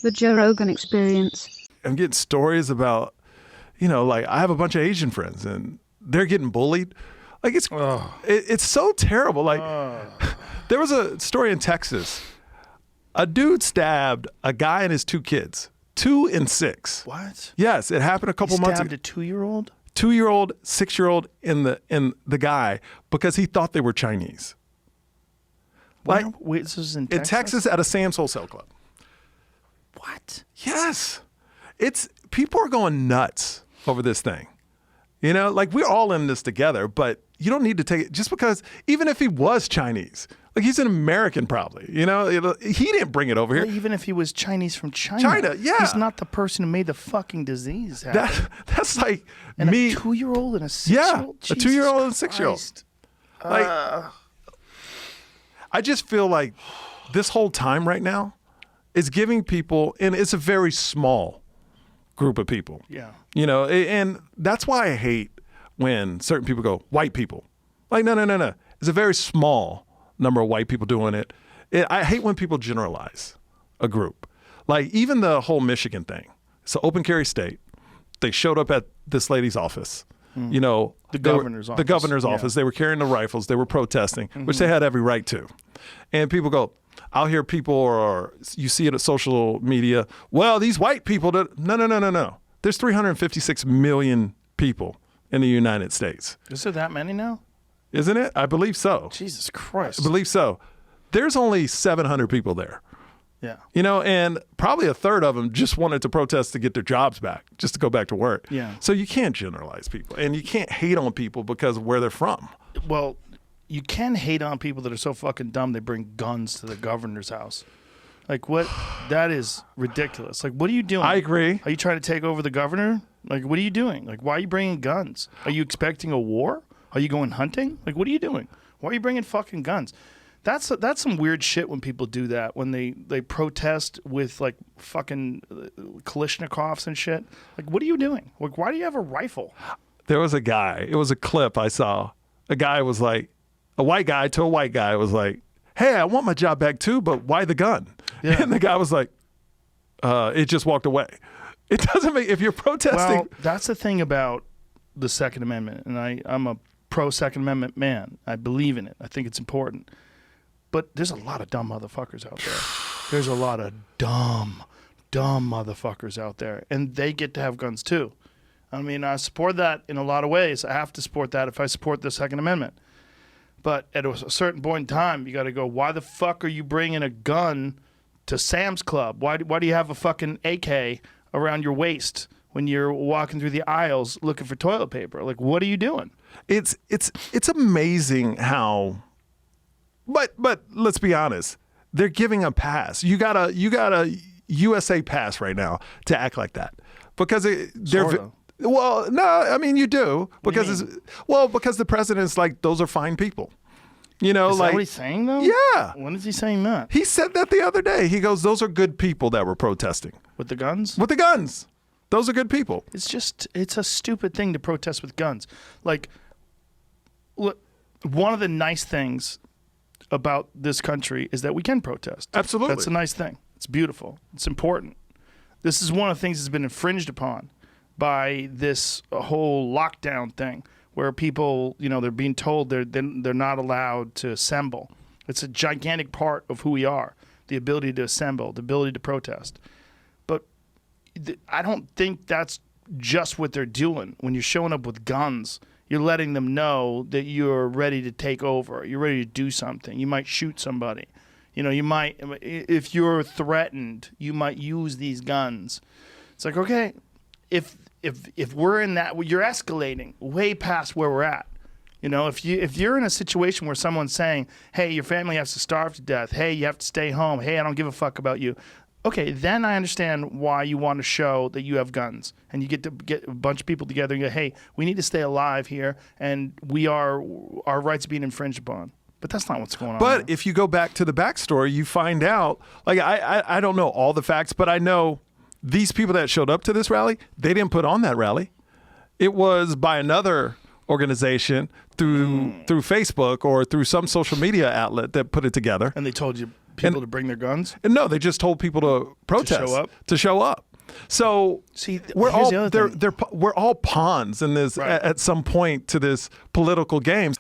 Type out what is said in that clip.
The Joe Rogan Experience. I'm getting stories about, like I have a bunch of Asian friends and they're getting bullied. Like it's so terrible. Like there was a story in Texas. A dude stabbed a guy and his 2 kids, 2 and 6. What? Yes, it happened a couple months ago. Stabbed a 2-year-old? 2-year-old, 6-year-old in the guy because he thought they were Chinese. Wait, this is in Texas? In Texas at a Sam's Wholesale Club. What? Yes. People are going nuts over this thing. Like we're all in this together, but you don't need to take it just because, even if he was Chinese, like he's an American probably, he didn't bring it over here. Well, even if he was Chinese from China. China, yeah. He's not the person who made the fucking disease happen. That's like and me. A 2-year-old and a 6-year-old? Yeah, a 2-year-old and a 6-year-old. Like, I just feel like this whole time right now is giving people, and it's a very small group of people. Yeah. And that's why I hate when certain people go, white people. Like, no. It's a very small number of white people doing it. I hate when people generalize a group. Like even the whole Michigan thing. It's an open carry state. They showed up at this lady's office. The governor's office. The governor's office. They were carrying the rifles. They were protesting, which they had every right to. And people go, I'll hear people, or you see it at social media, well, these white people, no. There's 356 million people in the United States. Is there that many now? Isn't it? I believe so. Jesus Christ. I believe so. There's only 700 people there. Yeah. And probably a third of them just wanted to protest to get their jobs back, just to go back to work. Yeah. So you can't generalize people, and you can't hate on people because of where they're from. Well, you can hate on people that are so fucking dumb they bring guns to the governor's house. Like what? That is ridiculous. Like what are you doing? I agree. Are you trying to take over the governor? Like what are you doing? Like why are you bringing guns? Are you expecting a war? Are you going hunting? Like what are you doing? Why are you bringing fucking guns? That's some weird shit when people do that, when they protest with like fucking Kalashnikovs and shit. Like what are you doing? Like why do you have a rifle? There was a guy, it was a clip I saw. A guy was like, a white guy to a white guy was like, hey, I want my job back too, but why the gun? Yeah. And the guy was like, it just walked away. It doesn't make, if you're protesting. Well, that's the thing about the Second Amendment, and I'm a pro-Second Amendment man. I believe in it. I think it's important. But there's a lot of dumb motherfuckers out there. There's a lot of dumb motherfuckers out there, and they get to have guns too. I mean, I support that in a lot of ways. I have to support that if I support the Second Amendment. But at a certain point in time, you got to go, why the fuck are you bringing a gun to Sam's Club? Why do you have a fucking AK around your waist when you're walking through the aisles looking for toilet paper? Like, what are you doing? It's amazing how, but let's be honest, they're giving a pass. You got a USA pass right now to act like that because they're. Well, no, I mean you do because because the president's like, those are fine people. Is that like what he's saying though? Yeah. When is he saying that? He said that the other day. He goes, those are good people that were protesting. With the guns? With the guns. Those are good people. It's a stupid thing to protest with guns. Like, look, one of the nice things about this country is that we can protest. Absolutely. That's a nice thing. It's beautiful. It's important. This is one of the things that's been infringed upon by this whole lockdown thing, where people, they're being told they're not allowed to assemble. It's a gigantic part of who we are, the ability to assemble, the ability to protest. But I don't think that's just what they're doing. When you're showing up with guns, you're letting them know that you're ready to take over. You're ready to do something. You might shoot somebody. You might, if you're threatened, you might use these guns. It's like, okay, if we're in that, you're escalating way past where we're at. If you're in a situation where someone's saying, hey, your family has to starve to death. Hey, you have to stay home. Hey, I don't give a fuck about you. Okay, then I understand why you want to show that you have guns, and you get to get a bunch of people together and go, hey, we need to stay alive here, and our rights are being infringed upon. But that's not what's going on. But if you go back to the backstory, you find out, like, I don't know all the facts, but I know these people that showed up to this rally, they didn't put on that rally. It was by another organization through Facebook or through some social media outlet that put it together. And they told you people to bring their guns. And no, they just told people to protest, to show up. So See, we're here's all the other thing. we're all pawns in this Right. at some point to this political game.